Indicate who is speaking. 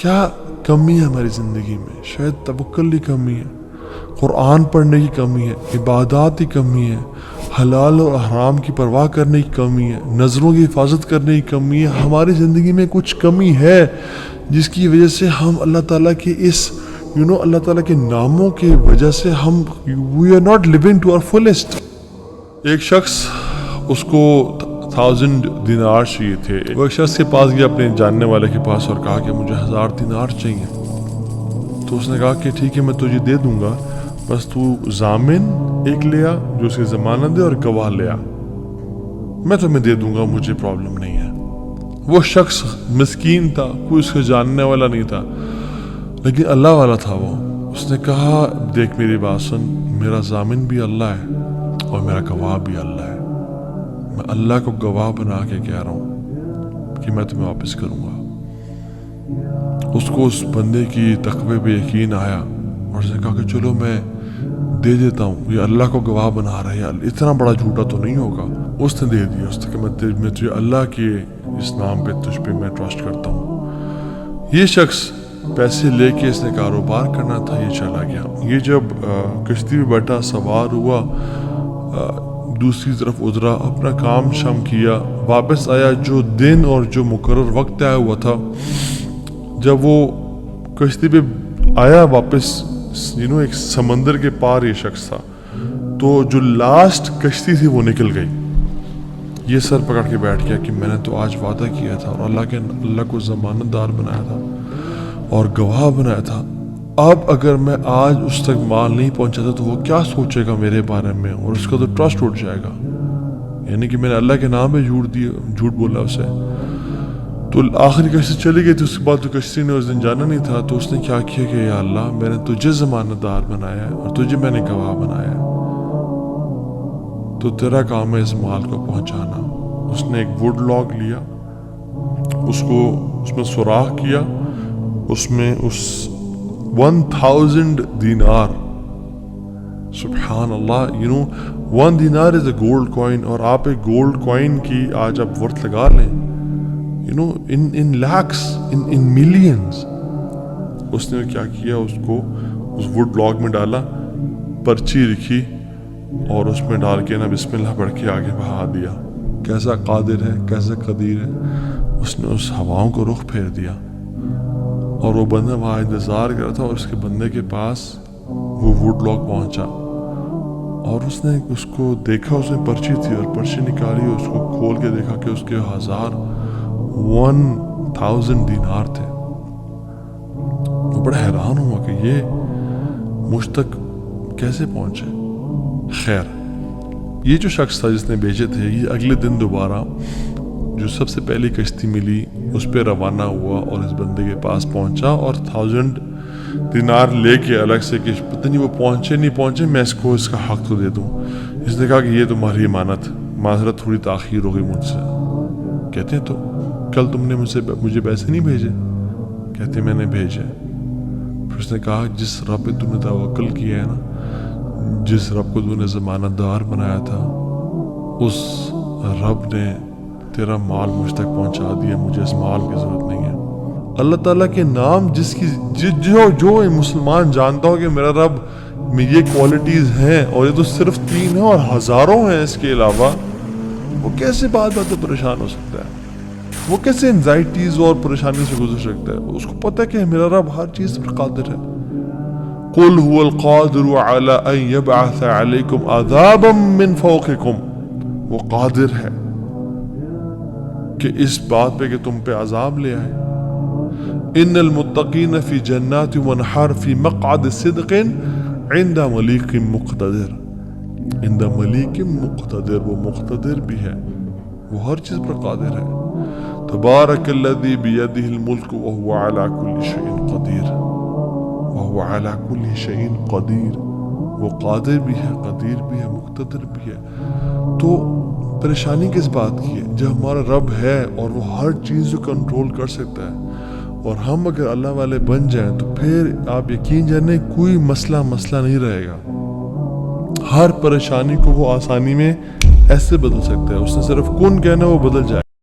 Speaker 1: क्या कमी है हमारी ज़िंदगी में? शायद तवक्कुल की कमी है, कुरान पढ़ने की कमी है, इबादत की कमी है, हलाल और हराम की परवाह करने की कमी है, नज़रों की हिफाजत करने की कमी है। हमारी ज़िंदगी में कुछ कमी है जिसकी वजह से हम अल्लाह ताला के इस अल्लाह ताला के नामों की वजह से हम we are not living to our fullest. एक शख्स, उसको 1000 दिनार चाहिए थे। वो एक शख्स के पास गया, अपने जानने वाले के पास, और कहा कि मुझे 1000 दिनार चाहिए। तो उसने कहा कि ठीक है, मैं तुझे दे दूंगा, बस तू जामिन एक ले आ जो उसकी ज़मानत दे, और गवाह ले आ, मैं तुम्हें दे दूंगा, मुझे प्रॉब्लम नहीं है। वो शख्स मिस्कीन था, कोई उसको जानने वाला नहीं था, लेकिन अल्लाह वाला था वो। उसने कहा, देख मेरी बात सुन, मेरा जामिन भी अल्लाह है और मेरा गवाह भी अल्लाह है। मैं अल्लाह को गवाह बना के कह रहा हूँ कि मैं तुम्हें वापस करूँगा। उसको उस बंदे की तकवे पे यकीन आया और उसने कहा कि चलो मैं दे देता हूँ, ये अल्लाह को गवाह बना रहा है, इतना बड़ा झूठा तो नहीं होगा। उसने दे दिया। उसने कहा मैं तुझे अल्लाह के इस नाम पे, तुझ पे मैं ट्रस्ट करता हूँ। ये शख्स पैसे लेके इसने कारोबार करना था, ये चला गया। ये जब कश्ती में बैठा, सवार हुआ, दूसरी तरफ उतरा, अपना काम शाम किया, वापस आया। जो दिन और जो मुकर्रर वक्त आया हुआ था, जब वो कश्ती पे आया वापस, एक समंदर के पार ये शख्स था, तो जो लास्ट कश्ती थी वो निकल गई। ये सर पकड़ के बैठ गया कि मैंने तो आज वादा किया था और अल्लाह को ज़मानतदार बनाया था और गवाह बनाया था। अब अगर मैं आज उस तक माल नहीं पहुंचाता तो वो क्या सोचेगा मेरे बारे में, और उसका तो ट्रस्ट उठ जाएगा। यानी कि मैंने अल्लाह के नाम पे झूठ बोला उसे। तो आखिरी कश्ती चली गई थी। उसके बाद तो कश्ती ने उस दिन जाना नहीं था, तो उसने क्या किया कि या अल्लाह, मैंने तुझे ज़मानतदार बनाया है और तुझे मैंने गवाह बनाया है, तो तेरा काम है इस माल को पहुंचाना। उसने एक वुड लॉग लिया, उसमें सुराख किया, उसमें उस 1000 दिनार, सुभान अल्लाह, 1 दिनार इज अ गोल्ड कॉइन। और आप एक गोल्ड कॉइन की आज आप वर्थ लगा लें, in lakhs, in millions। उसने क्या किया, उसको उस वुड लॉग में डाला, पर्ची लिखी और उसमें डाल के ना बिस्मिल्लाह पढ़ के आगे बहा दिया। कैसा कादिर है, कैसा कदीर है। उसने उस हवाओं को रुख फेर दिया और वो बंदा वहाँ इंतज़ार कर रहा था, और उसके बंदे के पास वो वुड लॉग पहुंचा और उसने उसको देखा, उसमें पर्ची थी और पर्ची निकाली, उसको खोल के देखा कि उसके 1000 दिनार थे। वो बड़ा हैरान हुआ कि ये मुझ तक कैसे पहुंचे। खैर, ये जो शख्स था जिसने बेचे थे, ये अगले दिन दोबारा जो सबसे पहली कश्ती मिली उस पर रवाना हुआ और इस बंदे के पास पहुंचा और 1000 दिनार लेके अलग से कि पता नहीं वो पहुंचे नहीं पहुंचे, मैं इसको इसका हक तो दे दूं। इसने कहा कि ये तुम्हारी अमानत, माजरत थोड़ी ताखीर हो गई मुझसे। कहते हैं तो कल तुमने मुझे पैसे नहीं भेजे? कहते मैंने भेजे। फिर उसने कहा, जिस रब पे तुमने तवक्कुल किया है ना, जिस रब को तूने ज़मानतदार बनाया था, उस रब ने तेरा माल मुझ तक पहुंचा दिया, मुझे इस माल की ज़रूरत नहीं है। अल्लाह ताला के नाम जो मुसलमान जानता हो कि मेरा रब में ये क्वालिटीज़ हैं, और ये तो सिर्फ 3 हैं और हज़ारों हैं इसके अलावा, वो कैसे बात तो परेशान हो सकता है? वो कैसे एंजाइटीज़ और परेशानी से गुजर सकता है? उसको पता है कि मेरा रब हर चीज़ पर कादिर है। कुल हुवल कादिरु अला अन यबअस अलैकुम अज़ाबम मिन फौकिकुम, वो कादिर है कि इस बात पे कि तुम पे अजाब ले आए। इन्नल मुत्तकीन फी जन्नाति व नहर फी मक़अद सिद्क़िन इंदा मलीकिन मुक़तदिर। इंदा मलीकिन मुक़तदिर, वो मुक़तदिर भी है, वो हर चीज़ पर कादिर है। तबारकल्लज़ी बियदिहिल मुल्क व हुवा अला कुल्लि शैइन क़दीर, व हुवा अला कुल्लि शैइन क़दीर। वो कादिर भी है, कदीर भी है, मुक़तदिर भी है। तो परेशानी किस बात की है? जब हमारा रब है और वो हर चीज़ को कंट्रोल कर सकता है, और हम अगर अल्लाह वाले बन जाएं तो फिर आप यकीन जाने कोई मसला नहीं रहेगा। हर परेशानी को वो आसानी में ऐसे बदल सकता है। उसने सिर्फ कुन कहना, वो बदल जाए।